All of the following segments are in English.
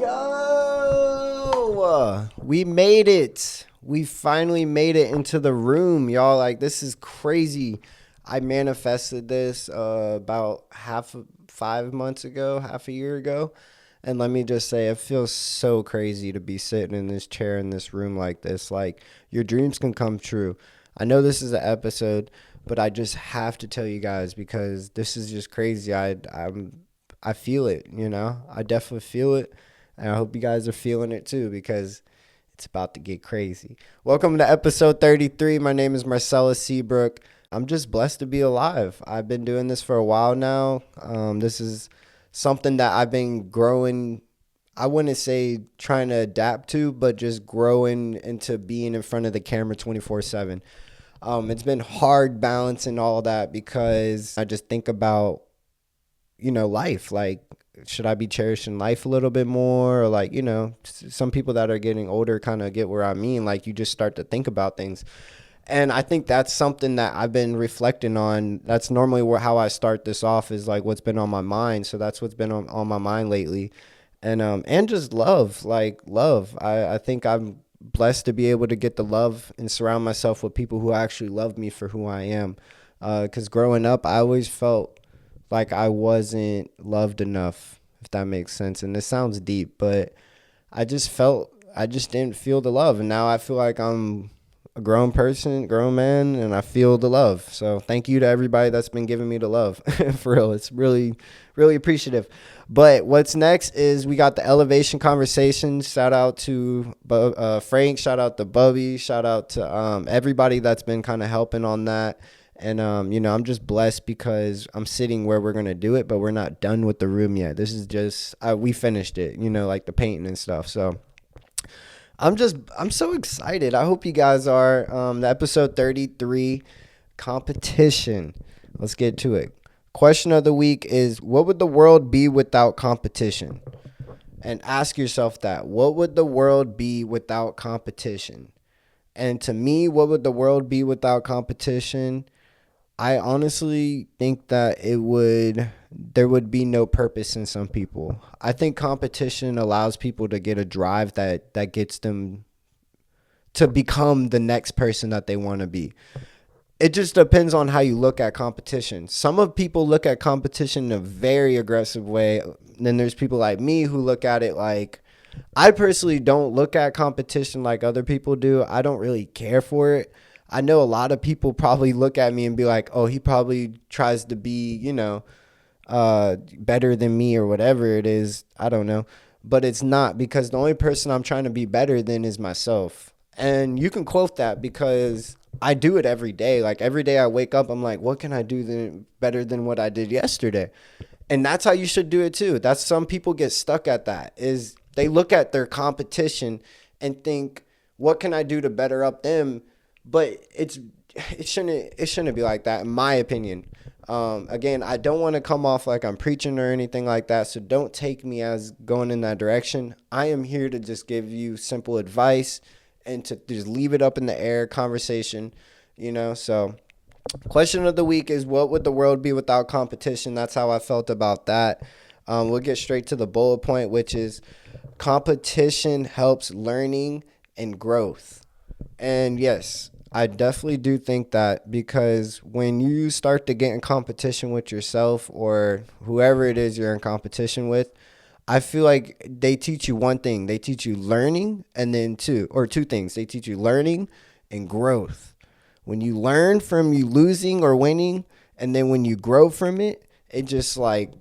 Yo, we made it. We finally made it into the room, y'all. Like, this is crazy. I manifested this about 5 months ago, half a year ago. And let me just say, it feels so crazy to be sitting in this chair in this room like this. Like, your dreams can come true. I know this is an episode, but I just have to tell you guys because this is just crazy. I feel it, you know? I definitely feel it. And I hope you guys are feeling it too because it's about to get crazy. Welcome to episode 33. My name is Marcellus Seabrook. I'm just blessed to be alive. I've been doing this for a while now. This is something that I've been growing. I wouldn't say trying to adapt to, but just growing into being in front of the camera 24/7. It's been hard balancing all that because I just think about, life. Like, should I be cherishing life a little bit more? Or like, some people that are getting older kind of get where I mean. Like, you just start to think about things. And I think that's something that I've been reflecting on. That's normally how I start this off is like what's been on my mind. So that's what's been on my mind lately. And just love, like love. I think I'm blessed to be able to get the love and surround myself with people who actually love me for who I am. Because growing up, I always felt like I wasn't loved enough, if that makes sense. And this sounds deep, but I just didn't feel the love. And now I feel like I'm a grown person, grown man, and I feel the love. So thank you to everybody that's been giving me the love. For real, it's really, really appreciative. But what's next is we got the elevation conversations. Shout out to Frank, shout out to Bubby, shout out to everybody that's been kind of helping on that. And, I'm just blessed because I'm sitting where we're going to do it, but we're not done with the room yet. This is just, we finished it, like the painting and stuff. So I'm so excited. I hope you guys are. The episode 33, competition. Let's get to it. Question of the week is, what would the world be without competition? And ask yourself that. What would the world be without competition? And to me, what would the world be without competition? I honestly think that there would be no purpose in some people. I think competition allows people to get a drive that gets them to become the next person that they want to be. It just depends on how you look at competition. Some of people look at competition in a very aggressive way. Then there's people like me who look at it like, I personally don't look at competition like other people do. I don't really care for it. I know a lot of people probably look at me and be like, oh, he probably tries to be, better than me or whatever it is. I don't know. But it's not, because the only person I'm trying to be better than is myself. And you can quote that because I do it every day. Like every day I wake up, I'm like, what can I do better than what I did yesterday? And that's how you should do it too. That's, some people get stuck at that, is they look at their competition and think, what can I do to better up them? But it shouldn't be like that, in my opinion. Again, I don't want to come off like I'm preaching or anything like that, so don't take me as going in that direction. I am here to just give you simple advice and to just leave it up in the air conversation, So question of the week is, what would the world be without competition? That's how I felt about that. We'll get straight to the bullet point, which is competition helps learning and growth. And yes, I definitely do think that, because when you start to get in competition with yourself or whoever it is you're in competition with, I feel like they teach you one thing. They teach you learning, and then two things. They teach you learning and growth. When you learn from you losing or winning, and then when you grow from it, it just like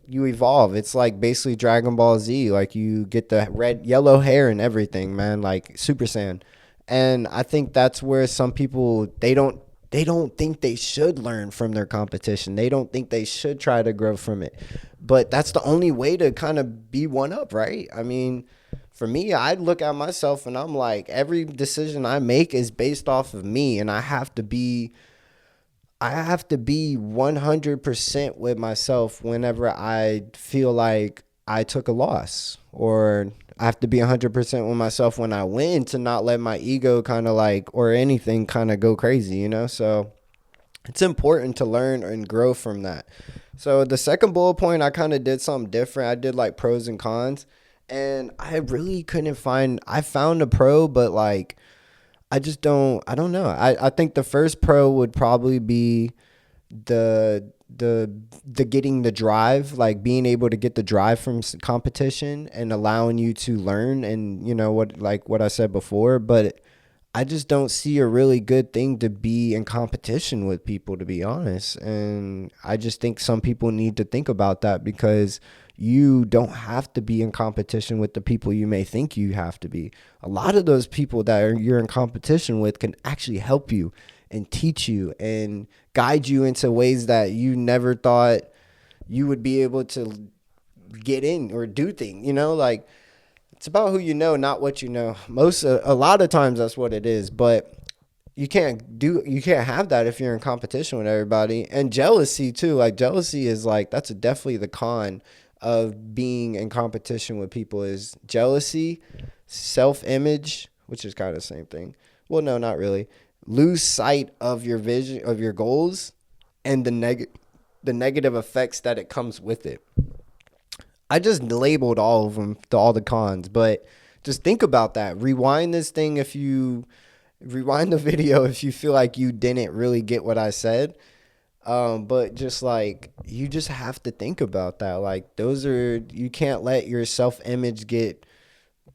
you evolve. It's like basically Dragon Ball Z. Like you get the red, yellow hair and everything, man, like Super Saiyan. And I think that's where some people, they don't think they should learn from their competition. They don't think they should try to grow from it. But that's the only way to kind of be one up, right? I mean, for me, I look at myself and I'm like, every decision I make is based off of me, and I have to be 100% with myself whenever I feel like I took a loss, or I have to be 100% with myself when I win, to not let my ego kind of like, or anything kind of go crazy, So it's important to learn and grow from that. So the second bullet point, I kind of did something different. I did like pros and cons. And I really couldn't find, I found a pro, but like, I don't know. I think the first pro would probably be the the getting the drive, like being able to get the drive from competition and allowing you to learn, and you know what, like what I said before. But I just don't see a really good thing to be in competition with people, to be honest. And I just think some people need to think about that, because you don't have to be in competition with the people you may think you have to be. A lot of those people that you're in competition with can actually help you and teach you and guide you into ways that you never thought you would be able to get in or do things, you know, like it's about who you know, not what you know. A lot of times that's what it is, but you can't have that if you're in competition with everybody. And jealousy too. Like jealousy is like, that's definitely the con of being in competition with people, is jealousy, self-image, which is kind of the same thing. Well, no, not really. Lose sight of your vision, of your goals, and the negative effects that it comes with it. I just labeled all of them, all the cons, but just think about that. Rewind this thing if you rewind the video if you feel like you didn't really get what I said. But just like, you just have to think about that. Like those are, you can't let your self image get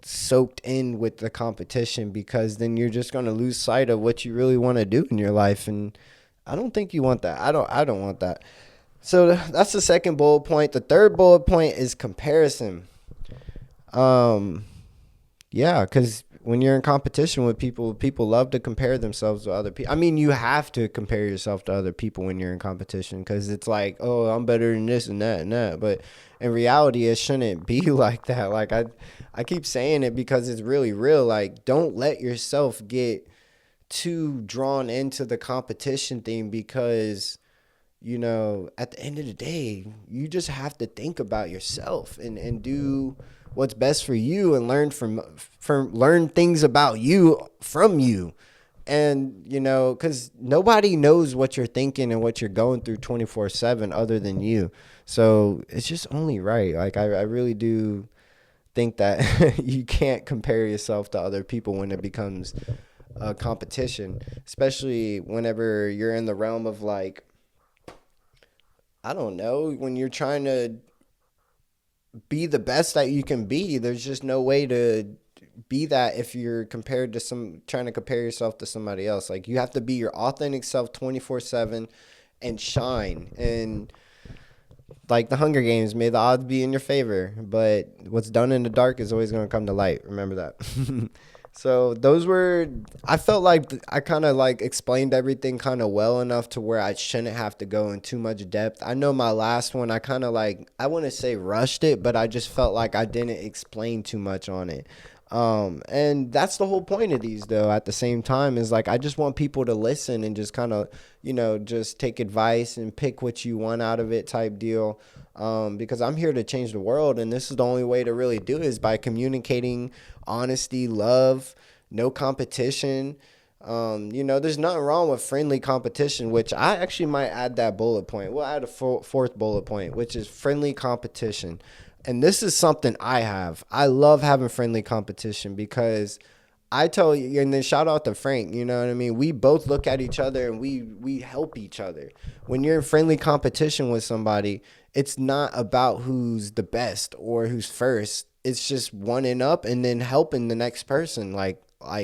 soaked in with the competition, because then you're just going to lose sight of what you really want to do in your life. And I don't think you want that. I don't want that. So that's the second bullet point. The third bullet point is comparison. Um, yeah, because when you're in competition with people, people love to compare themselves to other people. I mean, you have to compare yourself to other people when you're in competition, because it's like, oh, I'm better than this and that and that. But in reality, it shouldn't be like that. Like I keep saying it because it's really real. Like, don't let yourself get too drawn into the competition thing, because you know, at the end of the day, you just have to think about yourself and do what's best for you, and learn from learn things about you from you. And, you know, because nobody knows what you're thinking and what you're going through 24/7 other than you. So it's just only right. Like, I really do think that you can't compare yourself to other people when it becomes a competition, especially whenever you're in the realm of like, I don't know, when you're trying to be the best that you can be, there's just no way to be that if you're compared to some, trying to compare yourself to somebody else. Like, you have to be your authentic self 24/7 and shine. And like the Hunger Games, may the odds be in your favor, but what's done in the dark is always going to come to light. Remember that. So those were, I felt like I kind of like explained everything kind of well enough to where I shouldn't have to go in too much depth. I know my last one, I kind of like, I wouldn't say rushed it, but I just felt like I didn't explain too much on it. And that's the whole point of these though, at the same time, is like, I just want people to listen and just kind of, you know, just take advice and pick what you want out of it type deal. Because I'm here to change the world, and this is the only way to really do it, is by communicating honesty, love, no competition. You know, there's nothing wrong with friendly competition, which I actually might add that bullet point. We'll add a fourth bullet point, which is friendly competition. And this is something I have. I love having friendly competition, because I tell you, and then shout out to Frank, you know what I mean? We both look at each other and we help each other. When you're in friendly competition with somebody, it's not about who's the best or who's first. It's just one up and then helping the next person. Like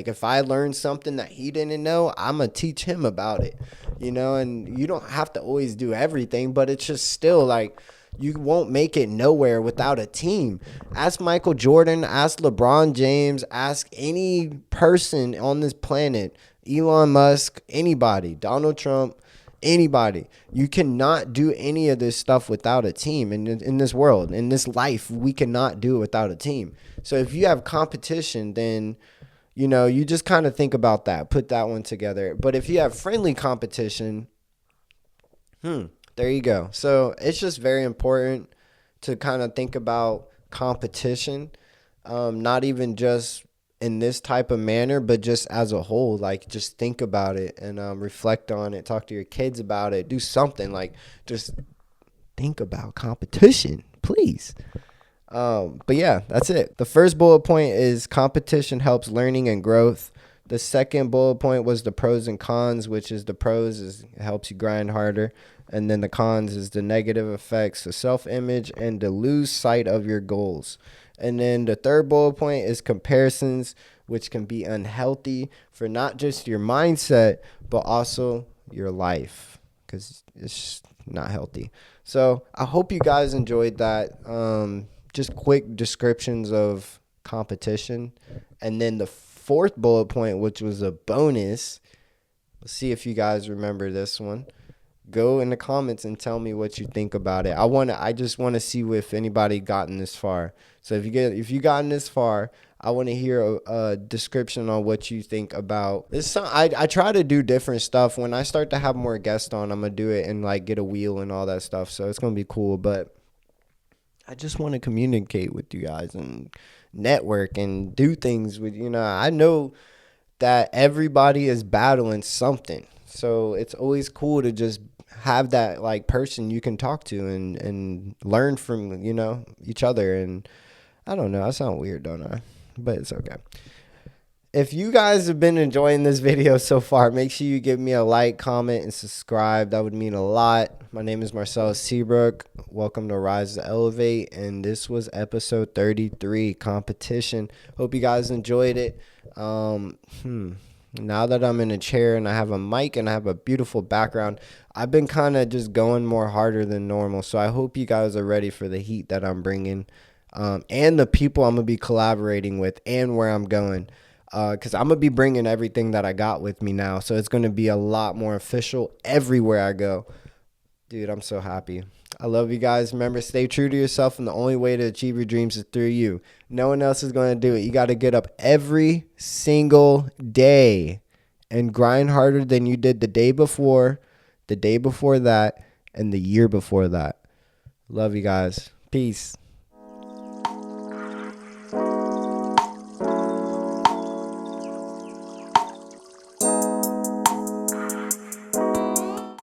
if I learned something that he didn't know, I'm going to teach him about it. You know, and you don't have to always do everything, but it's just still like, you won't make it nowhere without a team. Ask Michael Jordan, ask LeBron James, ask any person on this planet, Elon Musk, anybody, Donald Trump, anybody. You cannot do any of this stuff without a team. In this world, in this life, we cannot do it without a team. So if you have competition, then, you know, you just kind of think about that, put that one together. But if you have friendly competition, there you go. So it's just very important to kind of think about competition, not even just in this type of manner, but just as a whole. Like, just think about it and reflect on it. Talk to your kids about it. Do something. Like, just think about competition, please. But yeah, that's it. The first bullet point is competition helps learning and growth. The second bullet point was the pros and cons, which is the pros is it helps you grind harder. And then the cons is the negative effects, the self-image, and to lose sight of your goals. And then the third bullet point is comparisons, which can be unhealthy for not just your mindset, but also your life, because it's just not healthy. So I hope you guys enjoyed that. Just quick descriptions of competition. And then the fourth bullet point, which was a bonus. Let's see if you guys remember this one. Go in the comments and tell me what you think about it. I just want to see if anybody gotten this far. So if you gotten this far, I want to hear a description on what you think about this. I try to do different stuff. When I start to have more guests on, I'm gonna do it and like get a wheel and all that stuff. So it's gonna be cool. But I just want to communicate with you guys and network and do things with, I know that everybody is battling something. So it's always cool to just have that like person you can talk to and learn from, each other. And I don't know, I sound weird, don't I? But it's okay. If you guys have been enjoying this video so far, make sure you give me a like, comment, and subscribe. That would mean a lot. My name is Marcellus Seabrook. Welcome to Rise to Elevate. And this was episode 33, competition. Hope you guys enjoyed it. Now that I'm in a chair and I have a mic and I have a beautiful background, I've been kind of just going more harder than normal. So I hope you guys are ready for the heat that I'm bringing, and the people I'm going to be collaborating with and where I'm going. Because I'm going to be bringing everything that I got with me now. So it's going to be a lot more official everywhere I go. Dude, I'm so happy. I love you guys. Remember, stay true to yourself. And the only way to achieve your dreams is through you. No one else is going to do it. You got to get up every single day and grind harder than you did the day before that, and the year before that. Love you guys. Peace.